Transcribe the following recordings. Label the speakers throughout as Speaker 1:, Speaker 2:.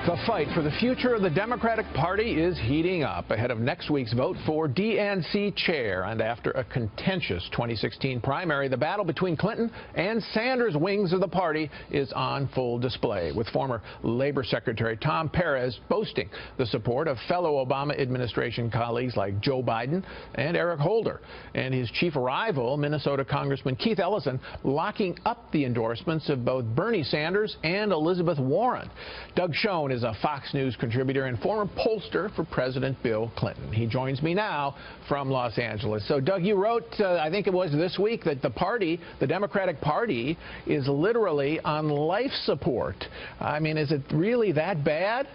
Speaker 1: The fight for the future of the Democratic Party is heating up ahead of next week's vote for DNC chair. And after a contentious 2016 primary, the battle between Clinton and Sanders wings of the party is on full display, with former Labor Secretary Tom Perez boasting the support of fellow Obama administration colleagues like Joe Biden and Eric Holder, and his chief rival, Minnesota Congressman Keith Ellison, locking up the endorsements of both Bernie Sanders and Elizabeth Warren. Doug Schoen is a Fox News contributor and former pollster for President Bill Clinton. He joins me now from Los Angeles. So, Doug, you wrote, I think it was this week, that the party, the Democratic Party, is literally on life support. I mean, is it really that bad?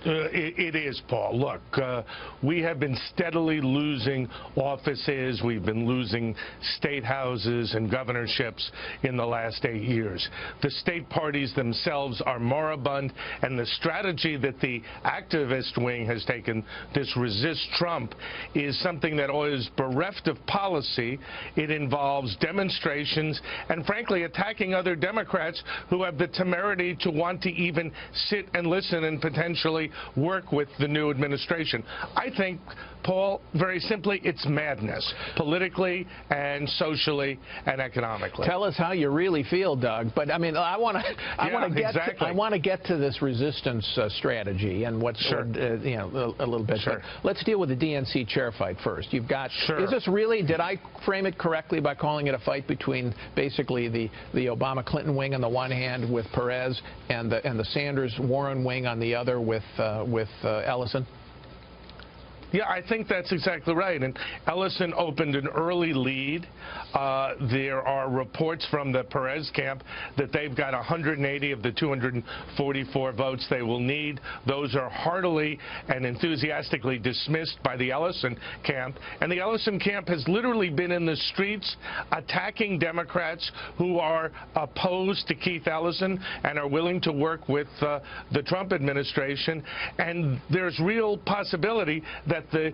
Speaker 2: It is, Paul. Look, we have been steadily losing offices. We've been losing state houses and governorships in the last 8 years. The state parties themselves are moribund, and the strategy that the activist wing has taken, this resist Trump, is something that is bereft of policy. It involves demonstrations and, frankly, attacking other Democrats who have the temerity to want to even sit and listen and potentially work with the new administration. I think, Paul, very simply, it's madness, politically and socially and economically.
Speaker 1: Tell us how you really feel, Doug. But I mean, I want to get to this resistance strategy and what's a little bit.
Speaker 2: Sure.
Speaker 1: But let's deal with the DNC chair fight first. You've got.
Speaker 2: Sure.
Speaker 1: Is this really? Did I frame it correctly by calling it a fight between basically the Obama-Clinton wing on the one hand with Perez and the Sanders-Warren wing on the other with Ellison?
Speaker 2: Yeah, I think that's exactly right. And Ellison opened an early lead. There are reports from the Perez camp that they've got 180 of the 244 votes they will need. Those are heartily and enthusiastically dismissed by the Ellison camp. And the Ellison camp has literally been in the streets attacking Democrats who are opposed to Keith Ellison and are willing to work with the Trump administration. And there's real possibility that the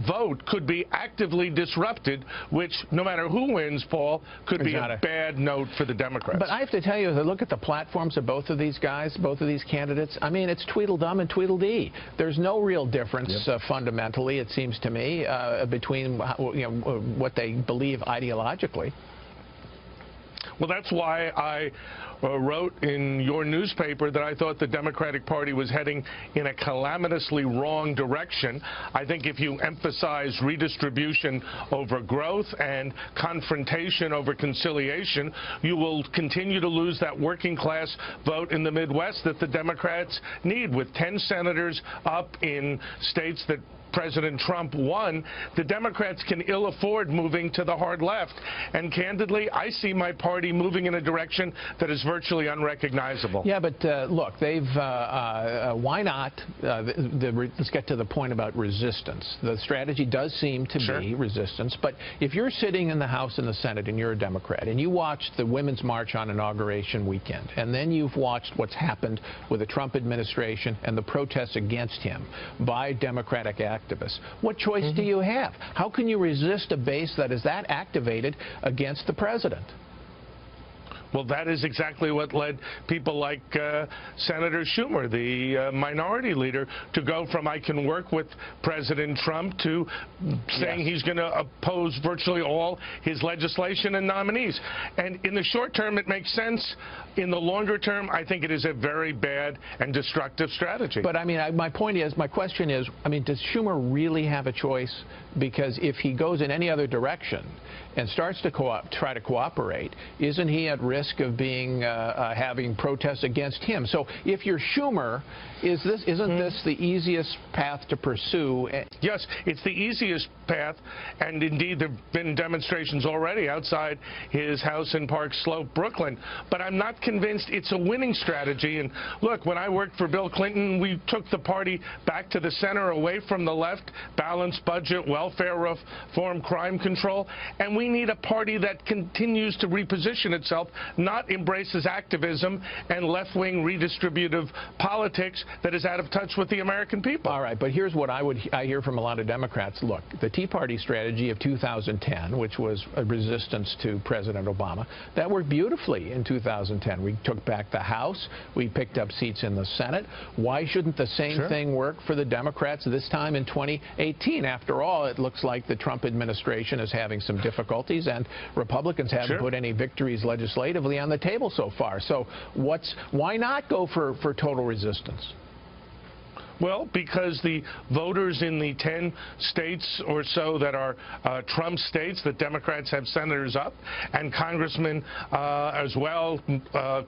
Speaker 2: vote could be actively disrupted, which, no matter who wins, Paul, could be a bad note for the Democrats.
Speaker 1: But I have to tell you, look at the platforms of both of these guys, both of these candidates. I mean, it's Tweedledum and Tweedledee. There's no real difference fundamentally, it seems to me, between what they believe ideologically.
Speaker 2: Well, that's why I wrote in your newspaper that I thought the Democratic Party was heading in a calamitously wrong direction. I think if you emphasize redistribution over growth and confrontation over conciliation, you will continue to lose that working class vote in the Midwest that the Democrats need. With 10 senators up in states that President Trump won, the Democrats can ill afford moving to the hard left. And candidly, I see my party moving in a direction that is virtually unrecognizable.
Speaker 1: Yeah, but look, they've why not? Let's get to the point about resistance. The strategy does seem to be resistance. But if you're sitting in the House and the Senate and you're a Democrat and you watched the Women's March on Inauguration weekend, and then you've watched what's happened with the Trump administration and the protests against him by Democratic activists, what choice do you have? How can you resist a base that is that activated against the president?
Speaker 2: Well, that is exactly what led people like Senator Schumer, the minority leader, to go from I can work with President Trump to saying he's going to oppose virtually all his legislation and nominees. And in the short term, it makes sense. In the longer term, I think it is a very bad and destructive strategy.
Speaker 1: But, I mean, my question is, I mean, does Schumer really have a choice? Because if he goes in any other direction and starts to try to cooperate, isn't he at risk of being having protests against him? So if you're Schumer, isn't this the easiest path to pursue?
Speaker 2: Yes, it's the easiest path, and indeed there have been demonstrations already outside his house in Park Slope, Brooklyn. But I'm not convinced it's a winning strategy. And look, when I worked for Bill Clinton, we took the party back to the center, away from the left, balanced budget, welfare reform, crime control, and we need a party that continues to reposition itself, not embraces activism and left-wing redistributive politics that is out of touch with the American people.
Speaker 1: All right, but here's what I hear from a lot of Democrats. Look, the Tea Party strategy of 2010, which was a resistance to President Obama, that worked beautifully in 2010. 2010. We took back the House. We picked up seats in the Senate. Why shouldn't the same thing work for the Democrats this time in 2018? After all, it looks like the Trump administration is having some difficulties, and Republicans haven't put any victories legislatively on the table so far. So why not go for total resistance?
Speaker 2: Well, because the voters in the 10 states or so that are Trump states, that Democrats have senators up, and congressmen as well,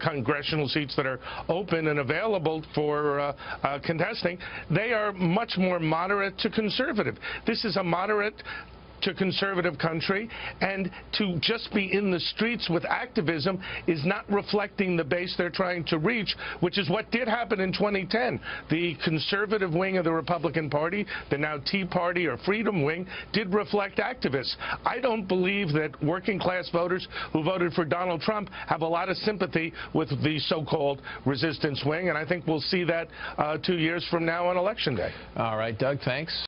Speaker 2: congressional seats that are open and available for contesting, they are much more moderate to conservative. This is a moderate to conservative country, and to just be in the streets with activism is not reflecting the base they're trying to reach, which is what did happen in 2010. The conservative wing of the Republican Party, the now Tea Party or Freedom Wing, did reflect activists. I don't believe that working class voters who voted for Donald Trump have a lot of sympathy with the so-called resistance wing, and I think we'll see that 2 years from now on Election Day.
Speaker 1: All right, Doug, thanks.